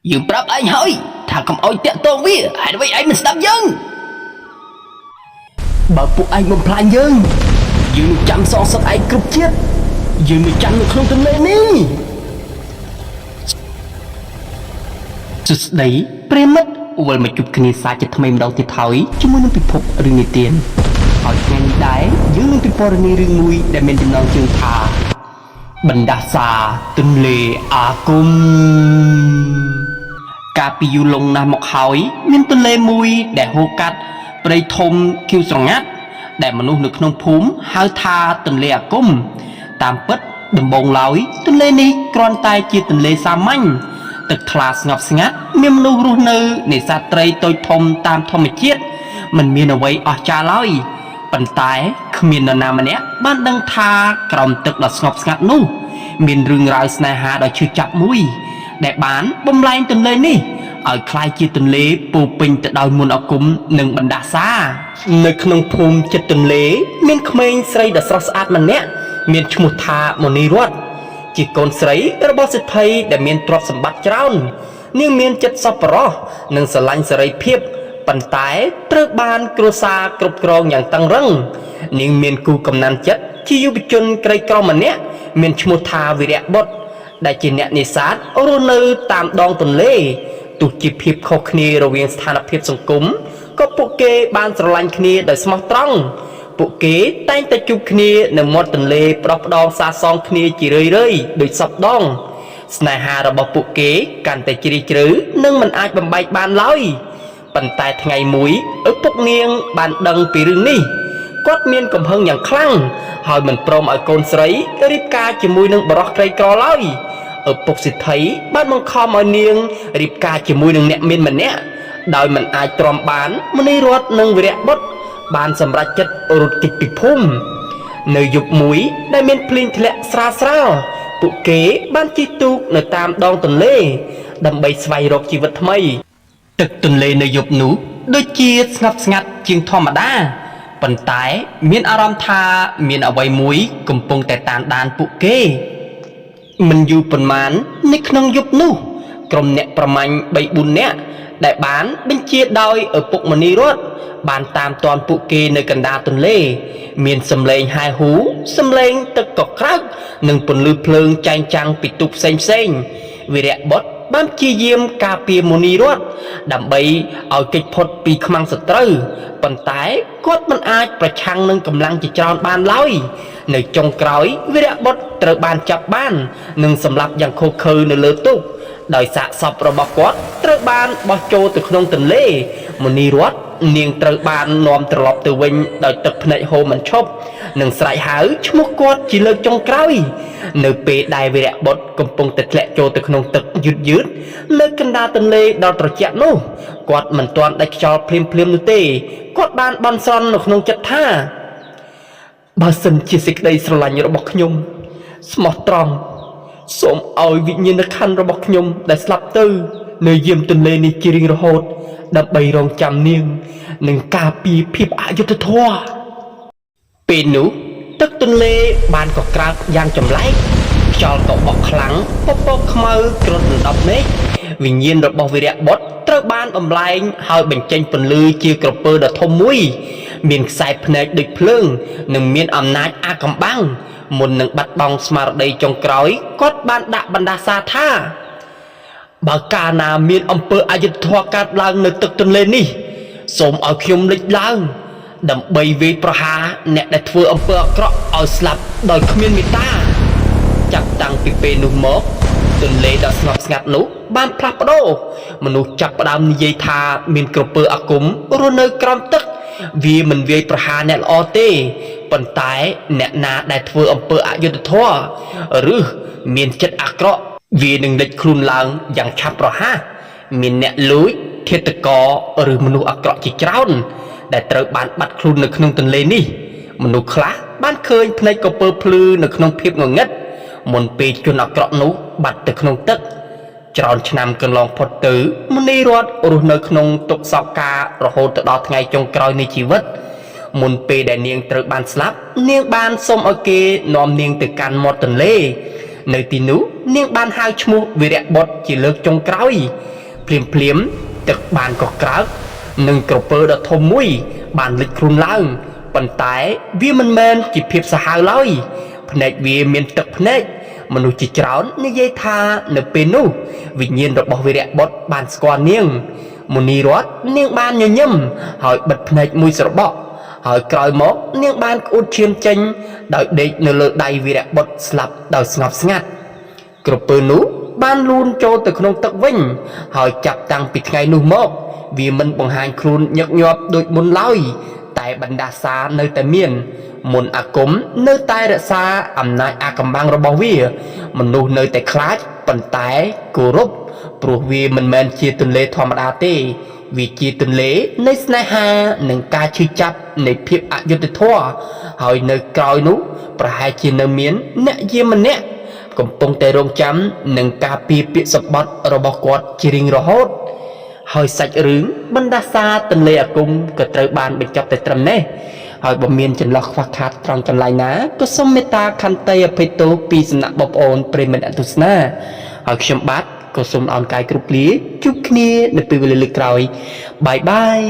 Dươngប្រាប់ឯងហើយថាកុំអោយតាក់ទងវាហើយអ្វីឯងមិនស្ដាប់យើងបើពួកឯងបំផ្លាញយើងនឹងចាំសងសឹកឯងគ្រប់ជាតិយើងនឹងចាំនៅក្នុងទន្លេនេះសួស្ដីប្រិមិត្តវិលមកជួបគ្នាសាជាថ្មីម្ដងទៀតហើយជាមួយនឹងពិភពរឿងនិទានហើយថ្ងៃនេះដែរយើងនឹងពិពណ៌នារឿងមួយដែលមានចំណងជើងថាបណ្ដាសាទន្លេអាគមកាលពីយូរលង់ណាស់មកហើយមានទន្លេមួយដែលហូរកាត់ព្រៃធំខៀវស្រងាត់ដែលមនុស្សនៅក្នុងភូមិហៅថាទន្លេអាគមតាមពិតដំបូងឡើយទន្លេនេះគ្រាន់តែជាទន្លេសាមញ្ញទឹកថ្លាស្ងប់ស្ងាត់មានមនុស្សរស់នៅនេសាទត្រីតូចធំតាមធម្មជាតិមិនមានអ្វីអស្ចារ្យឡើយប៉ុន្តែគ្មាននរណាម្នាក់បានដឹងថាក្រោមទឹកដ៏ស្ងប់ស្ងាត់នោះមានរឿងរ៉ាវស្នេហាដ៏ឈឺចាប់មួយដែលបានបំលែងទន្លេនេះឲ្យคล้ายជាទន្លេពោពេញទៅដោយមន្តអាគមនិងបណ្ដាសានៅក្នុងភូមិជិតទន្លេមានក្មេងស្រីដ៏ស្រស់ស្អាតម្នាក់មានឈ្មោះថាមនីរតន៍ជាកូនស្រីរបស់សេដ្ឋីដែលមានទ្រព្យសម្បត្តិច្រើននាងមានចិត្តសប្បុរសនិងស្រឡាញ់សេរីភាពប៉ុន្តែត្រូវបានគ្រួសារគ្រប់គ្រងយ៉ាងតឹងរ៉ឹងនាងមានគូកំណានចិត្តជាយុវជនក្រីក្រម្នាក់មានឈ្មោះថាវីរៈបុត្រដែលជាអ្នកនេសាទរស់នៅតាមដងទន្លេទោះជាភាពខុសគ្នារវាងស្ថានភាពសង្គមក៏ពួកគេបានស្រឡាញ់គ្នាដោយស្មោះត្រង់ពួកគេតែងតែជួបគ្នានៅមាត់ទន្លេផ្ដោះផ្ដងសារសងគ្នាជារឿយៗដូចសពដងស្នេហារបស់ពួកគេកាន់តែជ្រាលជ្រៅនិងមិនអាចបំបែកបានឡើយប៉ុន្តែថ្ងៃមួយឪពុកនាងបានដឹងពីរឿងនេះគាត់មានកំហឹងយ៉ាងខ្លាំងហើយមិនព្រមឲ្យកូនស្រីរៀបការជាមួយនឹងបរិសុក្រីក្រឡើយឪពុកសេដ្ឋីបានបង្ខំឲ្យនាងរៀបការជាមួយនឹងអ្នកមានម្នាក់ដោយមិនអាចទ្រាំបានមនីរតន៍និងវីរៈបុត្របានសម្រេចចិត្តរត់គេចពីភូមិនៅយប់មួយដែលមានភ្លៀងធ្លាក់ស្រាលពួកគេបានជិះទូកនៅតាមដងទន្លេដើម្បីស្វែងរកជីវិតថ្មីទឹកទន្លេនៅយប់នោះដូចជាស្ងប់ស្ងាត់ជាងធម្មតាប៉ុន្តែមានអារម្មណ៍ថាមានអ្វីមួយកំពុងតែតាមដានពួកគេមិនយូរប៉ុន្មាននៅក្នុងយប់នោះក្រុមអ្នកប្រមាញ់ 3-4 នាក់ដែលបានបញ្ជាដោយឪពុកមនីរតន៍បានតាមទាន់ពួកគេនៅកណ្ដាលទន្លេមានសំឡេងហែហ៊ូសំឡេងទឹកកក្រើកនិងពន្លឺភ្លើងចែងចាំងពីទូកផ្សេងវីរៈបុត្របានព្យាយាមការពារមនីរតន៍ដើម្បីឲ្យគេចផុតពីខ្មាំងសត្រូវប៉ុន្តែគាត់មិនអាចប្រឆាំងនឹងកម្លាំងជាច្រើនបានឡើយនៅចុងក្រោយវីរៈបុត្រត្រូវបានចាប់បាននិងសម្លាប់យ៉ាងឃោរឃៅនៅលើទូកដោយសាកសពរបស់គាត់ត្រូវបានបោះចូលទៅក្នុងទន្លេមនីរតន៍នាងត្រូវបាននាំត្រឡប់ទៅវិញដោយទឹកភ្នែកហូរមិនឈប់និងស្រែកហៅឈ្មោះគាត់ជាលើកចុងក្រោយនៅពេលដែលវីរៈបុត្រកំពុងតែធ្លាក់ចូលទៅក្នុងទឹកយឺតលើកណ្ដាលទន្លេដ៏ត្រជាក់នោះគាត់មិនទាន់ដាច់ខ្យល់ភ្លាមនោះទេគាត់បានបន់ស្រន់នៅក្នុងចិត្តថាបើសិនជាសេចក្តីស្រឡាញ់របស់ខ្ញុំស្មោះត្រង់សូមឲ្យវិញ្ញាណក្ខន្ធរបស់ខ្ញុំដែលស្លាប់ទៅនៅយាមទន្លេនេះជារៀងរហូតដើម្បីរងចាំនាងនិងការពារភាពអយុត្តិធម៌ពេលនោះទឹកទន្លេបានកក្រើកយ៉ាងចម្លែកខ្យល់ក៏បក់ខ្លាំងពពកខ្មៅគ្រុនដណ្ដប់មេឃវិញ្ញាណរបស់វីរៈបុត្រត្រូវបានបំលែងហើយបញ្ចេញពន្លឺជាក្រពើដ៏ធំមួយមានខ្សែភ្នែកដូចភ្លើងនិងមានអំណាចអាថ៌កំបាំងមុននឹងបាត់បង់ស្មារតីចុងក្រោយគាត់បានដាក់បណ្ដាសាថាបើកាលណាមានអំពើអយុត្តិធម៌កើតឡើងនៅទឹកទន្លេនេះសូមឲ្យខ្ញុំលេចឡើងដើម្បីវាយប្រហារអ្នកដែលធ្វើអំពើអាក្រក់ឲ្យស្លាប់ដោយគ្មានមេត្តាចាប់តាំងពីពេលនោះមកទន្លេដ៏ស្ងប់ស្ងាត់នោះបានផ្លាស់ប្ដូរមនុស្សចាប់ផ្ដើមនិយាយថាមានក្រពើអាគមរស់នៅក្រោមទឹកវាមិនវាយប្រហារអ្នកល្អទេប៉ុន្តែអ្នកណាដែលធ្វើអំពើអយុត្តិធម៌ឬមានចិត្តអាក្រក់វានឹងលេចខ្លួនឡើងយ៉ាងឆាប់រហ័សមានអ្នកលួចឃាតករឬមនុស្សអាក្រក់ជាច្រើនដែលត្រូវបានបាត់ខ្លួននៅក្នុងទន្លេនេះមនុស្សខ្លះបានឃើញភ្នែកក្រពើភ្លឺនៅក្នុងភាពងងឹតមុនពេលជនអាក្រក់នោះបាត់ទៅក្នុងទឹកច្រើនឆ្នាំកន្លងផុតទៅមនីរតន៍រស់នៅក្នុងទុក្ខសោកការរហូតទៅដល់ថ្ងៃចុងក្រោយនៃជីវិតមុនពេលដែលនាងត្រូវបានស្លាប់នាងបានសុំឲ្យគេនាំនាងទៅកាន់មាត់ទន្លេ នៅទីនោះនាងបានហៅឈ្មោះវីរៈបុត្រជាលើកចុងក្រោយភ្លាមទឹកបានកក្រើកនិងក្រពើដ៏ធំមួយបានលេចខ្លួនឡើងប៉ុន្តែវាមិនមែនជាភាពសាហាវឡើយភ្នែកវាមានទឹកភ្នែកមនុស្សជាច្រើននិយាយថានៅពេលនោះវិញ្ញាណរបស់វីរៈបុត្របានស្គាល់នាងមុនីរតនាងបានញញឹមហើយបិទភ្នែកមួយស្របក់ហើយក្រោយមកនាងបានក្អួតឈាមចេញដោយដេកនៅលើដៃវីរៈបុត្រស្លាប់ដោយស្ងប់ស្ងាត់ក្រពើនោះបានលូនចូលទៅក្នុងទឹកវិញហើយចាប់តាំងពីថ្ងៃនោះមកវាមិនបង្ហាញខ្លួនញឹកញាប់ដូចមុនឡើយតែបណ្ដាសានៅតែមានមន្តអាគមនៅតែរក្សាអំណាចអាកំបាំងរបស់វាមនុស្សនៅតែខ្លាចប៉ុន្តែគោរពព្រោះវាមិនមែនជាទន្លេធម្មតាទេវាជាទន្លេនៃស្នេហានិងការឈឺចាប់នៃភាពអយុត្តិធម៌ហើយនៅក្រោយនោះប្រហែលជានៅមានអ្នកយាមម្នាក់កំពុងតែរងចាំនឹងការពារពាក្យសម្បត្តិរបស់គាត់ជារៀងរហូតហើយសាច់រឿងបណ្ដាសាទន្លេអាគមក៏ត្រូវបានបញ្ចប់តែត្រឹមនេះហើយបើមានចន្លោះខ្វះខាតត្រង់កន្លែងណាក៏សូមមេត្តាខន្តីអភ័យទោសពីសំណាក់បងប្អូនប្រិយមិត្តអ្នកទស្សនាហើយខ្ញុំបាទក៏សូមអរកាយគ្រប់លាជួបគ្នានៅពេលវេលាលើកក្រោយបាយបាយ